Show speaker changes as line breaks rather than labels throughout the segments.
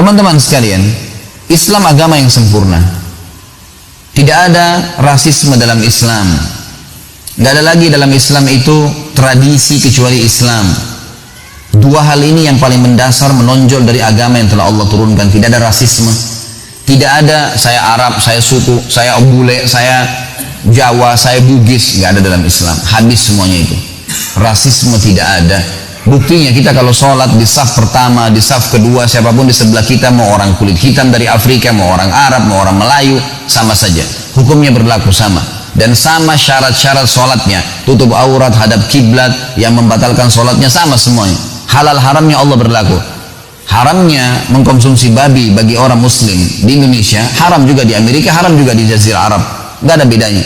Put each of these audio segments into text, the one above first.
Teman-teman sekalian, Islam agama yang sempurna. Tidak ada rasisme dalam Islam. Tidak ada lagi dalam Islam itu tradisi kecuali Islam. Dua hal ini yang paling mendasar menonjol dari agama yang telah Allah turunkan. Tidak ada rasisme. Tidak ada saya Arab, saya suku, saya bule, saya Jawa, saya Bugis. Tidak ada dalam Islam. Habis semuanya itu. Rasisme tidak ada. Buktinya kita kalau sholat di saf pertama, di saf kedua, siapapun di sebelah kita, mau orang kulit hitam dari Afrika, mau orang Arab, mau orang Melayu, sama saja. Hukumnya berlaku sama. Dan sama syarat-syarat sholatnya. Tutup aurat, hadap kiblat, yang membatalkan sholatnya sama semuanya. Halal haramnya Allah berlaku. Haramnya mengkonsumsi babi bagi orang muslim di Indonesia, haram juga di Amerika, haram juga di Jazirah Arab. Nggak ada bedanya.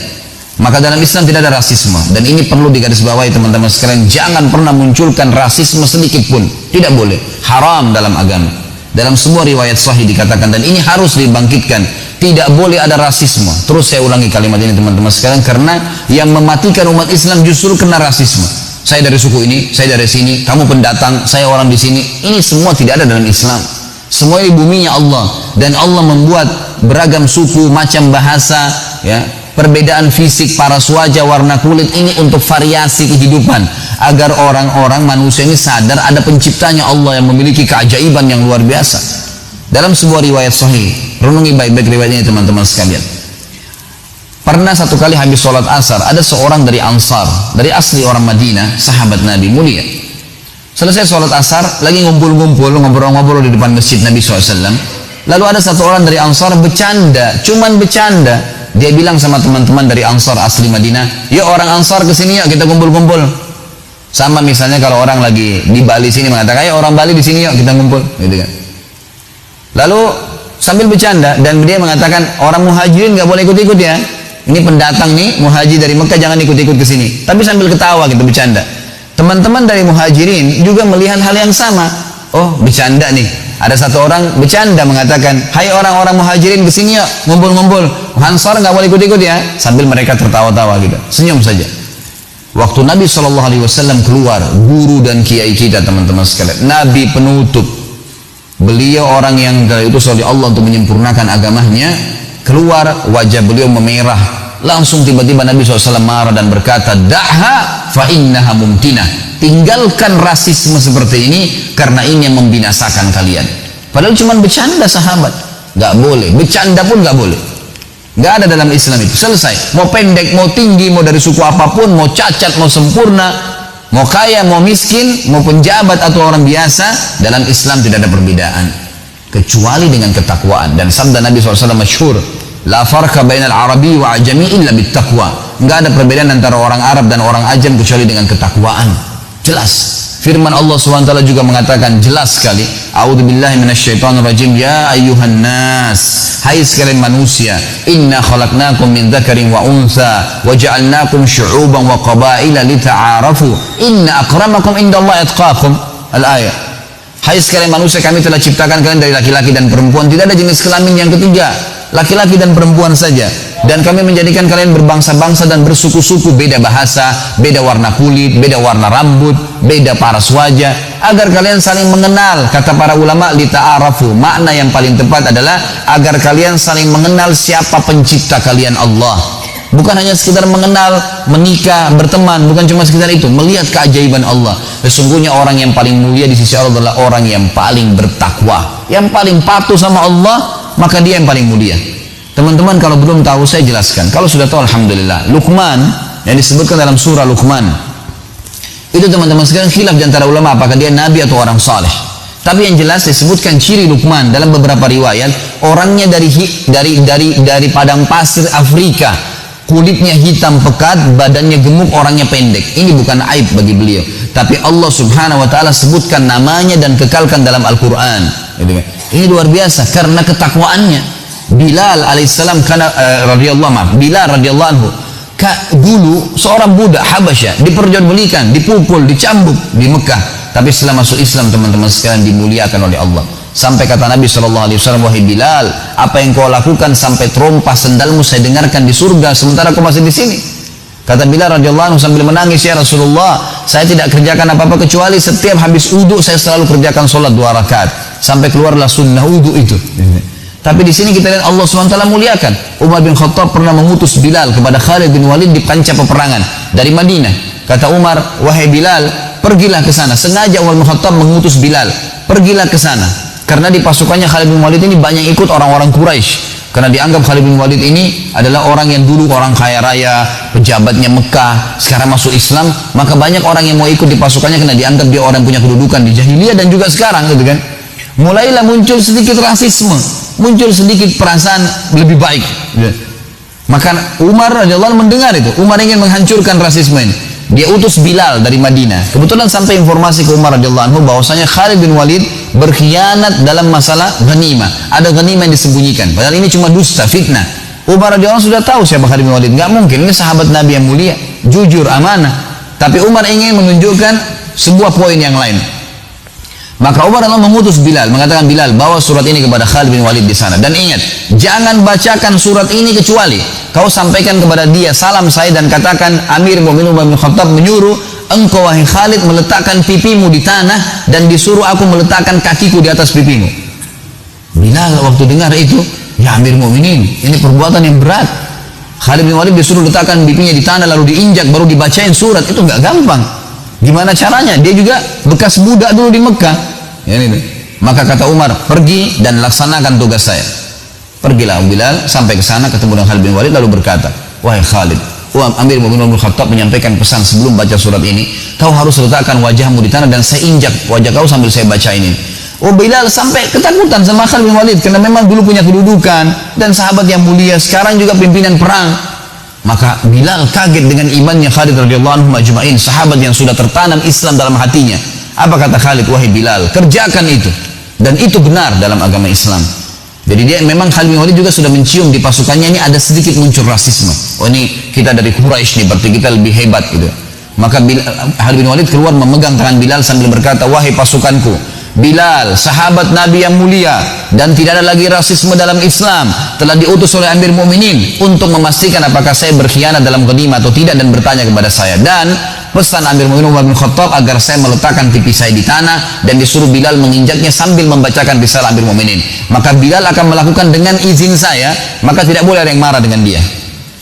Maka dalam Islam tidak ada rasisme. Dan ini perlu digarisbawahi teman-teman sekalian. Jangan pernah munculkan rasisme sedikit pun. Tidak boleh. Haram dalam agama. Dalam semua riwayat sahih dikatakan. Dan ini harus dibangkitkan. Tidak boleh ada rasisme. Terus saya ulangi kalimat ini teman-teman sekalian. Karena yang mematikan umat Islam justru kena rasisme. Saya dari suku ini, saya dari sini, kamu pendatang, saya orang di sini. Ini semua tidak ada dalam Islam. Semua ini buminya Allah. Dan Allah membuat beragam suku, macam bahasa, ya, perbedaan fisik, paras wajah, warna kulit ini untuk variasi kehidupan agar orang-orang manusia ini sadar ada penciptanya Allah yang memiliki keajaiban yang luar biasa. Dalam sebuah riwayat sahih, renungi baik-baik riwayat ini teman-teman sekalian. Pernah satu kali habis sholat asar, ada seorang dari Ansar, dari asli orang Madinah, sahabat Nabi mulia. Selesai sholat asar, lagi ngumpul-ngumpul, ngobrol-ngobrol di depan masjid Nabi SAW. Lalu ada satu orang dari Ansar bercanda, cuman bercanda. Dia bilang sama teman-teman dari Ansar asli Madinah, yuk orang Ansar kesini yuk kita kumpul-kumpul. Sama misalnya kalau orang lagi di Bali sini mengatakan, ayo orang Bali di sini yuk kita kumpul, gitu kan. Lalu sambil bercanda dan dia mengatakan orang muhajirin nggak boleh ikut-ikut ya. Ini pendatang nih muhajir dari Mekah jangan ikut-ikut ke sini. Tapi sambil ketawa gitu bercanda. Teman-teman dari muhajirin juga melihat hal yang sama. Oh bercanda nih. Ada satu orang bercanda mengatakan, hai orang-orang muhajirin kesini ya, ngumpul-ngumpul. Ansar nggak boleh ikut-ikut ya. Sambil mereka tertawa-tawa gitu, senyum saja. Waktu Nabi SAW keluar, guru dan kiai kita teman-teman sekalian, Nabi penutup. Beliau orang yang diutus oleh Allah untuk menyempurnakan agamanya. Keluar, wajah beliau memerah. Langsung tiba-tiba Nabi SAW marah dan berkata, da'ha fa innaha mumtinah. Tinggalkan rasisme seperti ini karena ini yang membinasakan kalian. Padahal cuma bercanda sahabat, nggak boleh. Bercanda pun nggak boleh. Nggak ada dalam Islam itu. Selesai. Mau pendek, mau tinggi, mau dari suku apapun, mau cacat, mau sempurna, mau kaya, mau miskin, mau penjabat atau orang biasa, dalam Islam tidak ada perbedaan kecuali dengan ketakwaan. Dan sabda Nabi SAW masyhur, la farqa bainal arabi wa ajami illa bittaqwa. Nggak ada perbedaan antara orang Arab dan orang ajam kecuali dengan ketakwaan. Jelas. Firman Allah SWT juga mengatakan jelas sekali. A'udzubillahi minasyaitonirrajim. Ya ayyuhan nas, hai sekalian manusia, inna khalaqnakum min dzakarin wa untha wa ja'alnakum syu'uban wa qabaila lita'arafu. Inna akramakum indallahi atqakum. Al-ayat. Hai sekalian manusia, kami telah ciptakan kalian dari laki-laki dan perempuan. Tidak ada jenis kelamin yang ketiga. Laki-laki dan perempuan saja. Dan kami menjadikan kalian berbangsa-bangsa dan bersuku-suku, beda bahasa, beda warna kulit, beda warna rambut, beda paras wajah, agar kalian saling mengenal. Kata para ulama, lita'arafu, makna yang paling tepat adalah agar kalian saling mengenal siapa pencipta kalian, Allah. Bukan hanya sekedar mengenal, menikah, berteman, bukan cuma sekedar itu, melihat keajaiban Allah. Sesungguhnya orang yang paling mulia di sisi Allah adalah orang yang paling bertakwa, yang paling patuh sama Allah, maka dia yang paling mulia. Teman-teman kalau belum tahu saya jelaskan. Kalau sudah tahu alhamdulillah. Luqman yang disebutkan dalam surah Luqman, itu teman-teman sekalian khilaf di antara ulama apakah dia nabi atau orang saleh. Tapi yang jelas disebutkan ciri Luqman dalam beberapa riwayat, orangnya dari padang pasir Afrika, kulitnya hitam pekat, badannya gemuk, orangnya pendek. Ini bukan aib bagi beliau, tapi Allah Subhanahu wa taala sebutkan namanya dan kekalkan dalam Al-Qur'an. Ini luar biasa karena ketakwaannya. Bilal alaihissalam Bilal radhiyallahu anhu dulu seorang budak Habasyah, diperjualbelikan, dipukul, dicambuk di Mekah, tapi setelah masuk Islam teman-teman sekalian dimuliakan oleh Allah. Sampai kata Nabi SAW, wahai Bilal, apa yang kau lakukan sampai terompah sendalmu saya dengarkan di surga sementara kau masih di sini. Kata Bilal radhiyallahu anhu sambil menangis, ya Rasulullah, saya tidak kerjakan apa-apa kecuali setiap habis wudu saya selalu kerjakan sholat 2 rakaat. sampai keluarlah sunnah wudu itu. Tapi di sini kita lihat Allah SWT muliakan. Umar bin Khattab pernah mengutus Bilal kepada Khalid bin Walid di kancah peperangan dari Madinah. Kata Umar, wahai Bilal, pergilah ke sana. Sengaja Umar bin Khattab mengutus Bilal, pergilah ke sana. Karena di pasukannya Khalid bin Walid ini banyak ikut orang-orang Quraisy. Karena dianggap Khalid bin Walid ini adalah orang yang dulu orang kaya raya, pejabatnya Mekah, sekarang masuk Islam, maka banyak orang yang mau ikut di pasukannya karena dianggap dia orang yang punya kedudukan di jahiliyah dan juga sekarang gitu kan. Mulailah muncul sedikit rasisme, muncul sedikit perasaan lebih baik. Maka Umar radhiyallahu anhu mendengar itu, Umar ingin menghancurkan rasisme ini. Dia utus Bilal dari Madinah. Kebetulan sampai informasi ke Umar radhiyallahu anhu bahwasanya Khalid bin Walid berkhianat dalam masalah ghanimah. Ada ghanimah yang disembunyikan. Padahal ini cuma dusta, fitnah. Umar radhiyallahu anhu sudah tahu siapa Khalid bin Walid. Enggak mungkin, ini sahabat Nabi yang mulia, jujur, amanah. Tapi Umar ingin menunjukkan sebuah poin yang lain. Maka Umar radhiyallahu anhu mengutus Bilal, mengatakan, Bilal, bawa surat ini kepada Khalid bin Walid di sana. Dan ingat, jangan bacakan surat ini kecuali kau sampaikan kepada dia salam saya dan katakan Amir Mu'minin Umar bin Khattab menyuruh engkau wahai Khalid meletakkan pipimu di tanah dan disuruh aku meletakkan kakiku di atas pipimu. Bilal waktu dengar itu, ya Amir Mu'minin, ini perbuatan yang berat. Khalid bin Walid disuruh letakkan pipinya di tanah lalu diinjak baru dibacain surat, itu nggak gampang. Gimana caranya? Dia juga bekas budak dulu di Mekah. Ya, ini. Maka kata Umar, pergi dan laksanakan tugas saya. Pergilah Bilal sampai ke sana ketemu dengan Khalid bin Walid lalu berkata, wahai Khalid, Amir Mu'minin bin Khattab menyampaikan pesan sebelum baca surat ini, kau harus letakkan wajahmu di tanah dan saya injak wajah kau sambil saya baca ini. Oh, Bilal sampai ketakutan sama Khalid bin Walid karena memang dulu punya kedudukan dan sahabat yang mulia, sekarang juga pimpinan perang. Maka Bilal kaget dengan imannya Khalid radhiyallahu anhu majma'in, sahabat yang sudah tertanam Islam dalam hatinya. Apa kata Khalid? Wahai Bilal, kerjakan itu. Dan itu benar dalam agama Islam. Jadi dia memang Khalid bin Walid juga sudah mencium di pasukannya ini ada sedikit muncul rasisme. Oh, ini kita dari Quraisy nih, berarti kita lebih hebat gitu. Maka Khalid bin Walid keluar memegang tangan Bilal sambil berkata, wahai pasukanku, Bilal, sahabat Nabi yang mulia dan tidak ada lagi rasisme dalam Islam, telah diutus oleh Amir Mu'minin untuk memastikan apakah saya berkhianat dalam ghanimah atau tidak dan bertanya kepada saya. Dan pesan Amir Mu'minin Umar bin Khattab agar saya meletakkan pipi saya di tanah dan disuruh Bilal menginjaknya sambil membacakan risalah Amir Mu'minin. Maka Bilal akan melakukan dengan izin saya, maka tidak boleh ada yang marah dengan dia.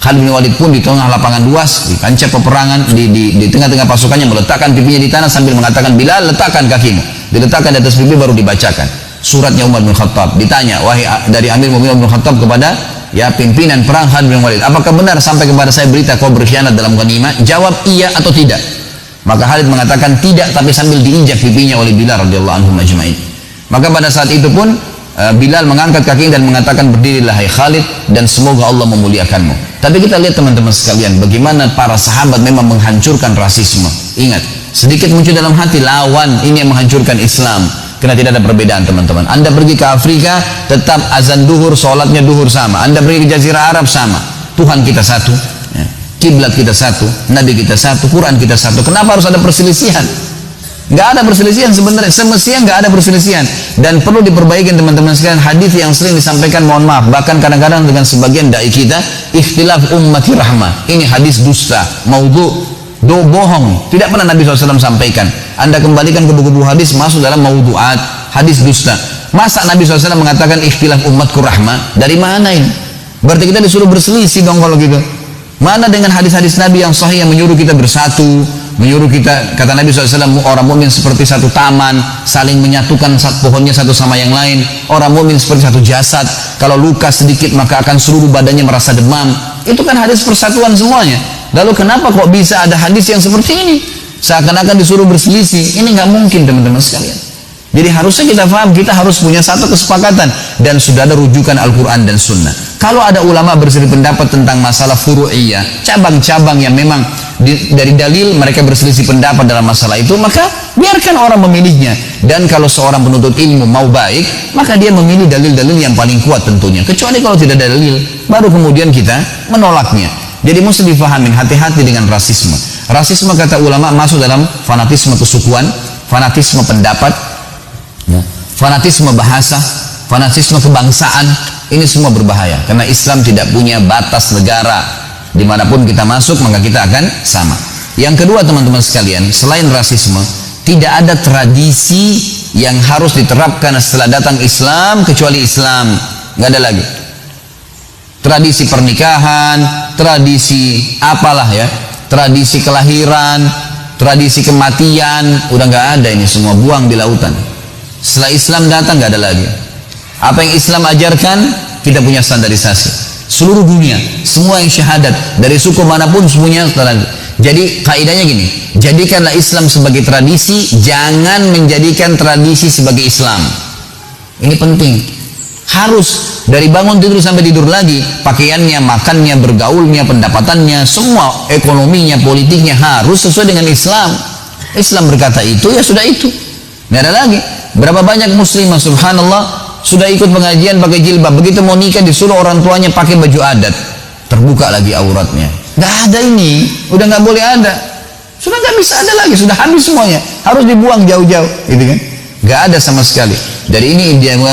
Khalid bin Walid pun di tengah lapangan luas, di kancah peperangan, di tengah-tengah pasukannya meletakkan pipinya di tanah sambil mengatakan, Bilal, letakkan kakimu. Diletakkan di atas pipi baru dibacakan suratnya Umar bin Khattab. Ditanya, wahai dari Amir Mu'minin bin Khattab kepada ya pimpinan perang Khalid bin Walid, apakah benar sampai kepada saya berita kau berkhianat dalam ghanimah? Jawab iya atau tidak. Maka Khalid mengatakan tidak, tapi sambil diinjak pipinya oleh Bilal radhiyallahu anhu majma'in. Maka pada saat itu pun Bilal mengangkat kakinya dan mengatakan, berdirilah hai Khalid dan semoga Allah memuliakanmu. Tapi kita lihat teman-teman sekalian, bagaimana para sahabat memang menghancurkan rasisme. Ingat, sedikit muncul dalam hati lawan ini yang menghancurkan Islam. Karena tidak ada perbedaan teman-teman. Anda pergi ke Afrika, tetap azan duhur, sholatnya duhur sama. Anda pergi ke Jazirah Arab sama. Tuhan kita satu, ya. Kiblat kita satu, Nabi kita satu, Quran kita satu. Kenapa harus ada perselisihan? Nggak ada perselisihan sebenarnya, semestinya nggak ada perselisihan. Dan perlu diperbaiki teman-teman sekalian, hadis yang sering disampaikan, mohon maaf, bahkan kadang-kadang dengan sebagian dai kita, ikhtilaf ummati rahmah. Ini hadis dusta, maudhu, bohong, tidak pernah Nabi SAW sampaikan. Anda kembalikan ke buku-buku hadis, masuk dalam maudhu'at, hadis dusta. Masa Nabi SAW mengatakan ikhtilaf umatku rahmah? Dari mana ini? Berarti kita disuruh berselisih dong kalau gitu. Mana dengan hadis-hadis Nabi yang sahih yang menyuruh kita bersatu, menyuruh kita, kata Nabi SAW, orang mukmin seperti satu taman, saling menyatukan pohonnya satu sama yang lain. Orang mukmin seperti satu jasad, kalau luka sedikit maka akan seluruh badannya merasa demam. Itu kan hadis persatuan semuanya. Lalu kenapa kok bisa ada hadis yang seperti ini? Seakan-akan disuruh berselisih. Ini nggak mungkin teman-teman sekalian. Jadi harusnya kita paham, kita harus punya satu kesepakatan dan sudah ada rujukan Al-Quran dan Sunnah. Kalau ada ulama berselisih pendapat tentang masalah furu'iyah, cabang-cabang yang memang dari dalil mereka berselisih pendapat dalam masalah itu, maka biarkan orang memilihnya. Dan kalau seorang penuntut ilmu mau baik, maka dia memilih dalil-dalil yang paling kuat tentunya. Kecuali kalau tidak ada dalil, baru kemudian kita menolaknya. Jadi mesti difahamin, hati-hati dengan rasisme. Rasisme kata ulama masuk dalam fanatisme kesukuan, fanatisme pendapat, fanatisme bahasa, fanatisme kebangsaan. Ini semua berbahaya karena Islam tidak punya batas negara. Dimanapun kita masuk maka kita akan sama. Yang kedua teman-teman sekalian, selain rasisme, tidak ada tradisi yang harus diterapkan setelah datang Islam kecuali Islam. Nggak ada lagi. Tradisi pernikahan, tradisi apalah ya, tradisi kelahiran, tradisi kematian, udah nggak ada, ini semua buang di lautan. Setelah Islam datang nggak ada lagi. Apa yang Islam ajarkan, kita punya standarisasi. Seluruh dunia, semua yang syahadat dari suku manapun semuanya. Jadi kaidahnya gini, jadikanlah Islam sebagai tradisi, jangan menjadikan tradisi sebagai Islam. Ini penting. Harus dari bangun tidur sampai tidur lagi, pakaiannya, makannya, bergaulnya, pendapatannya, semua ekonominya, politiknya harus sesuai dengan Islam. Islam berkata itu, ya sudah itu. Nggak ada lagi. Berapa banyak muslimah subhanallah sudah ikut pengajian pakai jilbab, begitu mau nikah disuruh orang tuanya pakai baju adat, terbuka lagi auratnya. Nggak ada, ini udah nggak boleh ada, sudah nggak bisa ada lagi, sudah habis semuanya, harus dibuang jauh-jauh, gitu kan? Nggak ada sama sekali. Dari ini dia